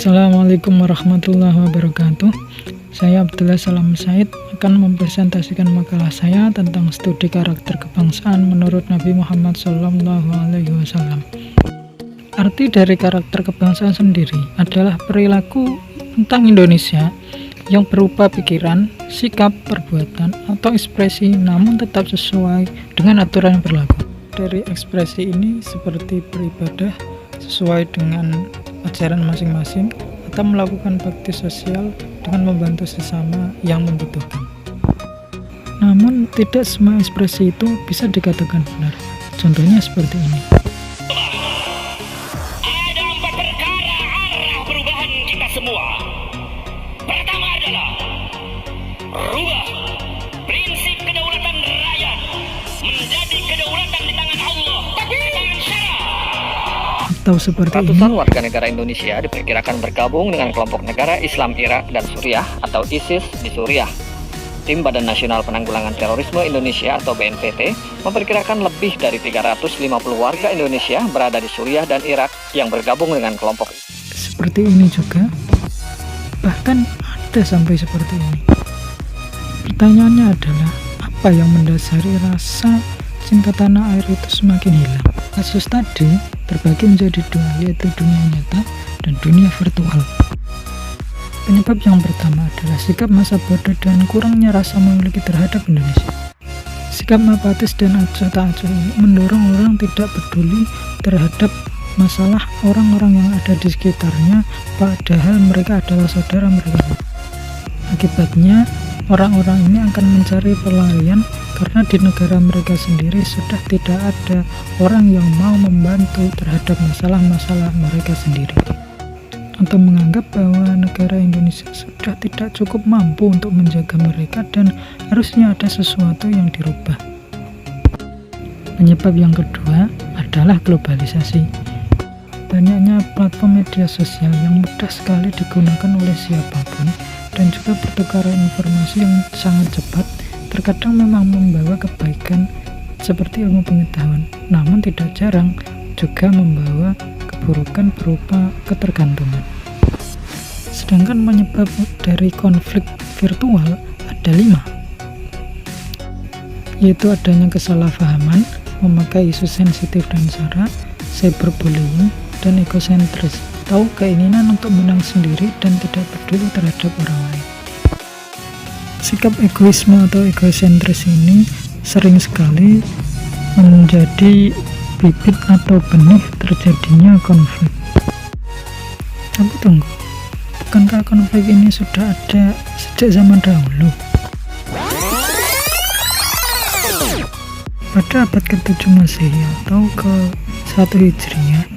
Assalamualaikum warahmatullahi wabarakatuh. Saya Abdullah Salam Said akan mempresentasikan makalah saya tentang studi karakter kebangsaan menurut Nabi Muhammad SAW. Arti dari karakter kebangsaan sendiri adalah perilaku tentang Indonesia yang berupa pikiran, sikap, perbuatan, atau ekspresi namun tetap sesuai dengan aturan yang berlaku. Dari ekspresi ini seperti beribadah sesuai dengan ajaran masing-masing atau melakukan bakti sosial dengan membantu sesama yang membutuhkan. Namun tidak semua ekspresi itu bisa dikatakan benar. Contohnya seperti ini. Ada 4 perkara arah perubahan kita semua. Pertama adalah rubah prinsip kedaulatan rakyat menjadi kedaulatan di tangan Allah, tapi di tangan syara. Atau seperti Ratusan ini. warga negara Indonesia diperkirakan bergabung dengan kelompok negara Islam Irak dan Suriah atau ISIS di Suriah. Tim Badan Nasional Penanggulangan Terorisme Indonesia atau BNPT memperkirakan lebih dari 350 warga Indonesia berada di Suriah dan Irak yang bergabung dengan kelompok. Seperti ini juga. Bahkan ada sampai seperti ini. Pertanyaannya adalah, apa yang mendasari rasa cinta tanah air itu semakin hilang? Kasus tadi terbagi menjadi 2, yaitu dunia nyata dan dunia virtual. Penyebab yang pertama adalah sikap masa bodoh dan kurangnya rasa memiliki terhadap Indonesia. Sikap apatis dan acuh tak acuh ini mendorong orang tidak peduli terhadap masalah orang-orang yang ada di sekitarnya, padahal mereka adalah saudara mereka. Akibatnya, orang-orang ini akan mencari pelarian karena di negara mereka sendiri sudah tidak ada orang yang mau membantu terhadap masalah-masalah mereka sendiri, atau menganggap bahwa negara Indonesia sudah tidak cukup mampu untuk menjaga mereka dan harusnya ada sesuatu yang dirubah. Penyebab yang kedua adalah globalisasi. Banyaknya platform media sosial yang mudah sekali digunakan oleh siapapun dan juga pertukaran informasi yang sangat cepat terkadang memang membawa kebaikan seperti ilmu pengetahuan, namun tidak jarang juga membawa keburukan berupa ketergantungan. Sedangkan penyebab dari konflik virtual ada 5, yaitu adanya kesalahpahaman, memakai isu sensitif dan sara, cyberbullying, dan egosentris, atau keinginan untuk menang sendiri dan tidak peduli terhadap orang lain. Sikap egoisme atau egosentris ini sering sekali menjadi bibit atau benih terjadinya konflik. Tapi tunggu, bukankah konflik ini sudah ada sejak zaman dahulu? Pada abad ke-7 Masehi atau ke-1 Hijriah,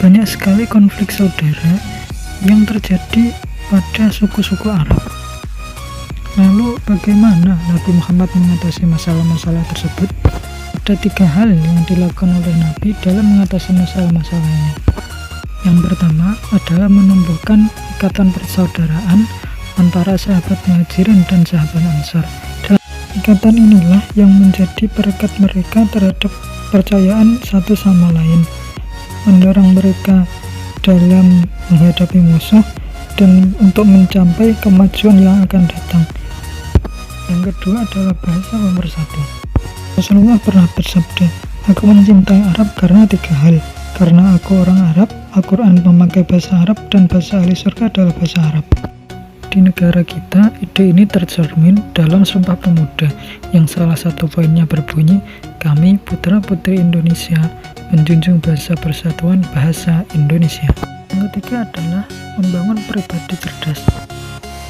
banyak sekali konflik saudara yang terjadi pada suku-suku Arab. Lalu bagaimana Nabi Muhammad mengatasi masalah-masalah tersebut? Ada 3 hal yang dilakukan oleh Nabi dalam mengatasi masalah-masalah ini. Yang pertama adalah menumbuhkan ikatan persaudaraan antara sahabat Muhajirin dan sahabat Ansar. Ikatan inilah yang menjadi perekat mereka terhadap kepercayaan satu sama lain, mendorong mereka dalam menghadapi musuh dan untuk mencapai kemajuan yang akan datang. Yang kedua adalah bahasa pemersatu. Rasulullah pernah bersabda, "Aku mencintai Arab karena 3 hal. Karena aku orang Arab, Al-Quran memakai bahasa Arab, dan bahasa ahli surga adalah bahasa Arab." Di negara kita, ide ini tercermin dalam Sumpah Pemuda yang salah satu poinnya berbunyi, "Kami putra-putri Indonesia menjunjung bahasa persatuan bahasa Indonesia." Yang ketiga adalah membangun pribadi cerdas.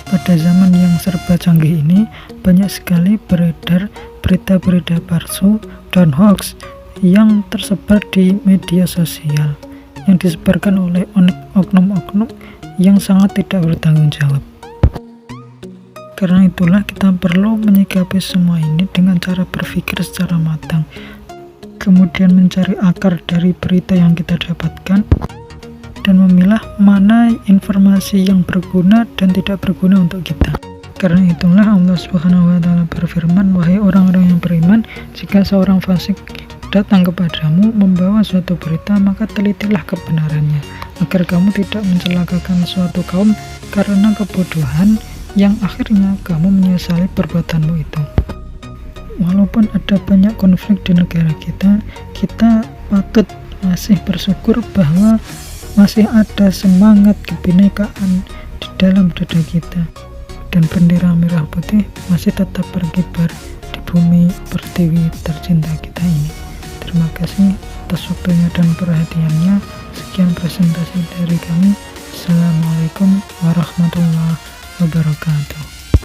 Pada zaman yang serba canggih ini, banyak sekali beredar berita-berita palsu dan hoax yang tersebar di media sosial yang disebarkan oleh oknum-oknum yang sangat tidak bertanggung jawab. Karena itulah kita perlu menyikapi semua ini dengan cara berpikir secara matang, kemudian mencari akar dari berita yang kita dapatkan dan memilah mana informasi yang berguna dan tidak berguna untuk kita. Karena itulah Allah Subhanahu wa taala berfirman, "Wahai orang-orang yang beriman, jika seorang fasik datang kepadamu membawa suatu berita, maka telitilah kebenarannya. agar kamu tidak mencelakakan suatu kaum karena kebodohan yang akhirnya kamu menyesali perbuatanmu itu. Walaupun ada banyak konflik di negara kita, kita patut masih bersyukur bahwa masih ada semangat kebinekaan di dalam dada kita, dan bendera merah putih masih tetap berkibar di bumi pertiwi tercinta kita ini. Terima kasih atas waktunya dan perhatiannya. Sekian presentasi dari kami. Assalamualaikum warahmatullahi wabarakatuh.